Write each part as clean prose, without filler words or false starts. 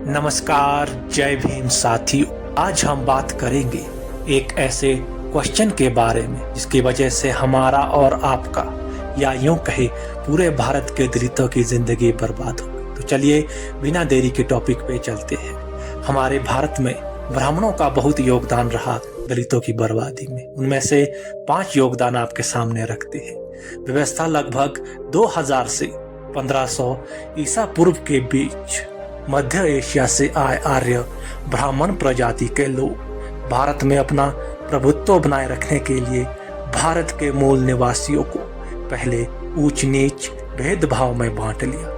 नमस्कार, जय भीम साथियों। आज हम बात करेंगे एक ऐसे क्वेश्चन के बारे में जिसकी वजह से हमारा और आपका या यूं कहे पूरे भारत के दलितों की जिंदगी बर्बाद हो गई। तो चलिए बिना देरी के टॉपिक पे चलते हैं। हमारे भारत में ब्राह्मणों का बहुत योगदान रहा दलितों की बर्बादी में। उनमें से 5 योगदान आपके सामने रखते हैं। व्यवस्था लगभग 2000 से 1500 ईसा पूर्व के बीच मध्य एशिया से आए आर्य ब्राह्मण प्रजाति के लोग भारत में अपना प्रभुत्व बनाए रखने के लिए भारत के मूल निवासियों को पहले ऊंच नीच भेदभाव में बांट लिया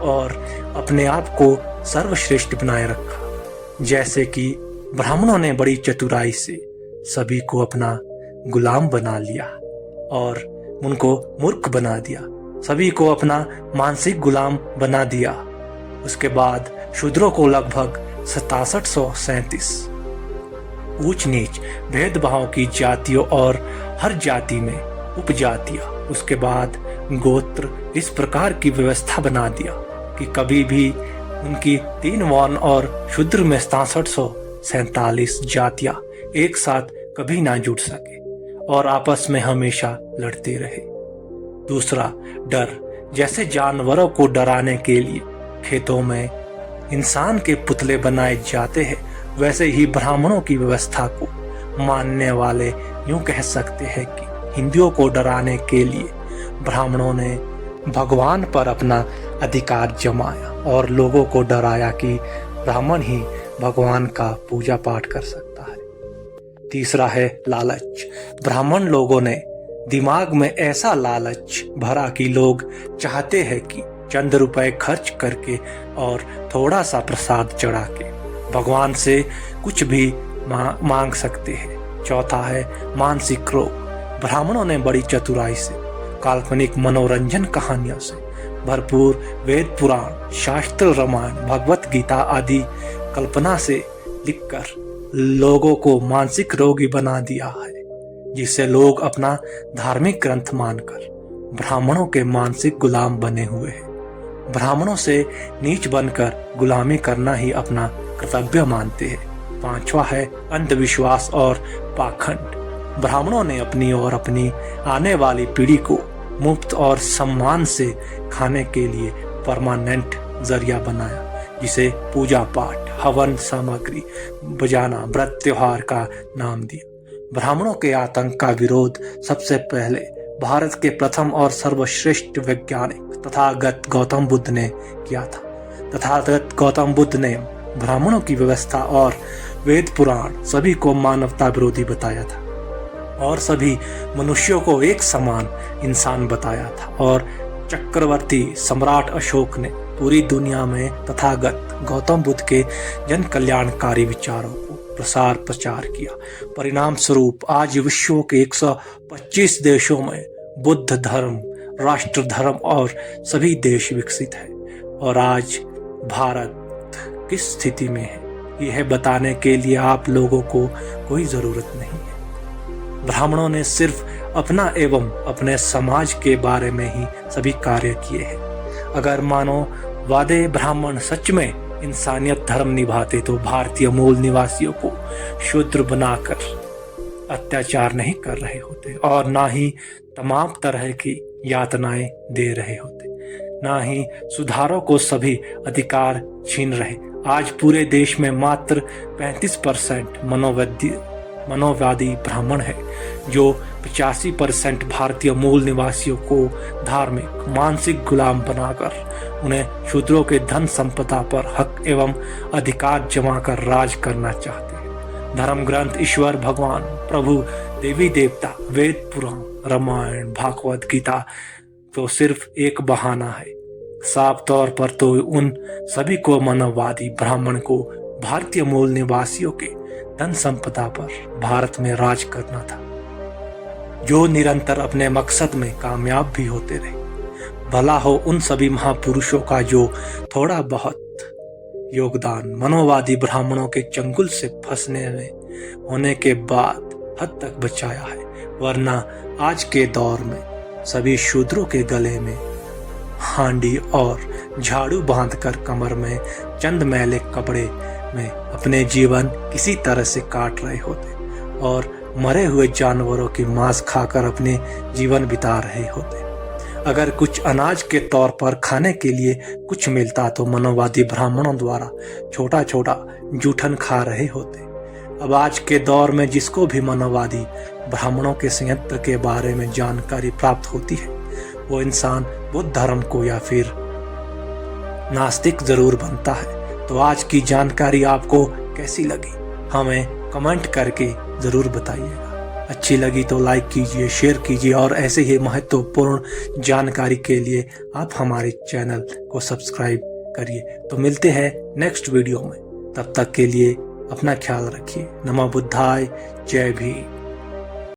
और अपने आप को सर्वश्रेष्ठ बनाए रखा। जैसे कि ब्राह्मणों ने बड़ी चतुराई से सभी को अपना गुलाम बना लिया और उनको मूर्ख बना दिया, सभी को अपना मानसिक गुलाम बना दिया। उसके बाद शूद्रों को लगभग 6737 ऊंच नीच भेदभाव की जातियों और हर जाति में उपजातियां, उसके बाद गोत्र इस प्रकार की व्यवस्था बना दिया कि कभी भी उनकी 3 वर्ण और शूद्र में 6747 जातियां एक साथ कभी ना जुड़ सके और आपस में हमेशा लड़ते रहे। दूसरा, डर। जैसे जानवरों को डराने के लिए खेतों में इंसान के पुतले बनाए जाते हैं, वैसे ही ब्राह्मणों की व्यवस्था को मानने वाले यूं कह सकते हैं कि हिंदुओं को डराने के लिए ब्राह्मणों ने भगवान पर अपना अधिकार जमाया और लोगों को डराया कि ब्राह्मण ही भगवान का पूजा पाठ कर सकता है। तीसरा है लालच। ब्राह्मण लोगों ने दिमाग में ऐसा लालच भरा कि लोग चाहते हैं कि चंद रुपए खर्च करके और थोड़ा सा प्रसाद चढ़ा के भगवान से कुछ भी मांग सकते हैं। चौथा है मानसिक रोग। ब्राह्मणों ने बड़ी चतुराई से काल्पनिक मनोरंजन कहानियों से भरपूर वेद पुराण, शास्त्र, रामायण, भगवत गीता आदि कल्पना से लिखकर लोगों को मानसिक रोगी बना दिया है, जिससे लोग अपना धार्मिक ग्रंथ मानकर ब्राह्मणों के मानसिक गुलाम बने हुए हैं। ब्राह्मणों से नीच बनकर गुलामी करना ही अपना कर्तव्य मानते हैं। 5वां है अंधविश्वास और पाखंड। ब्राह्मणों ने अपनी और अपनी आने वाली पीढ़ी को मुफ्त और सम्मान से खाने के लिए परमानेंट जरिया बनाया, जिसे पूजा पाठ, हवन सामग्री, बजाना, व्रत त्योहार का नाम दिया। ब्राह्मणों के आतंक का विरोध सबसे पहले भारत के प्रथम और सर्वश्रेष्ठ वैज्ञानिक तथागत गौतम बुद्ध ने किया था। तथागत गौतम बुद्ध ने ब्राह्मणों की व्यवस्था और वेद पुराण सभी को मानवता विरोधी बताया था और सभी मनुष्यों को एक समान इंसान बताया था। और चक्रवर्ती सम्राट अशोक ने पूरी दुनिया में तथागत गौतम बुद्ध के जन कल्याणकारी विचारों को प्रसार प्रचार किया। परिणाम स्वरूप आज विश्व के 125 देशों में बुद्ध धर्म राष्ट्र धर्म और सभी देश विकसित है। और आज भारत किस स्थिति में है यह बताने के लिए आप लोगों को कोई जरूरत नहीं है। ब्राह्मणों ने सिर्फ अपना एवं अपने समाज के बारे में ही सभी कार्य किए हैं। अगर मानो वादे ब्राह्मण सच में इंसानियत धर्म निभाते तो भारतीय मूल निवासियों को शूद्र बनाकर अत्याचार नहीं कर रहे होते और ना ही तमाम तरह की यातनाएं दे रहे होते, ना ही सुधारों को सभी अधिकार छीन रहे। आज पूरे देश में मात्र 35% मनोवादी ब्राह्मण है, जो 85% भारतीय मूल निवासियों को धार्मिक मानसिक गुलाम बनाकर उन्हें शूद्रों के धन संपदा पर हक एवं अधिकार जमा कर राज करना चाहते हैं। धर्म ग्रंथ, ईश्वर, भगवान, प्रभु, देवी देवता, वेद पुराण, रामायण, भागवत गीता तो सिर्फ एक बहाना है। साफ तौर पर तो उन सभी को मानववादी ब्राह्मण को भारतीय मूल निवासियों के धन संपदा पर भारत में राज करना था, जो निरंतर अपने मकसद में कामयाब भी होते रहे। भला हो उन सभी महापुरुषों का जो थोड़ा बहुत योगदान मनोवादी ब्राह्मणों के चंगुल से फंसने में होने के बाद हद तक बचाया है, वरना आज के दौर में सभी शूद्रों के गले में हांडी और झाड़ू बांधकर कमर में चंद मैले कपड़े में अपने जीवन किसी तरह से काट रहे होते और मरे हुए जानवरों की मांस खाकर अपने जीवन बिता रहे होते। अगर कुछ अनाज के तौर पर खाने के लिए कुछ मिलता तो मनोवादी ब्राह्मणों द्वारा छोटा छोटा जूठन खा रहे होते। अब आज के दौर में जिसको भी मनोवादी ब्राह्मणों के संयंत्र के बारे में जानकारी प्राप्त होती है वो इंसान बुद्ध धर्म को या फिर नास्तिक जरूर बनता है। तो आज की जानकारी आपको कैसी लगी हमें कमेंट करके जरूर बताइएगा। अच्छी लगी तो लाइक कीजिए, शेयर कीजिए और ऐसे ही महत्वपूर्ण जानकारी के लिए आप हमारे चैनल को सब्सक्राइब करिए। तो मिलते हैं नेक्स्ट वीडियो में, तब तक के लिए अपना ख्याल रखिए। नमो बुद्धाय, जय भीम।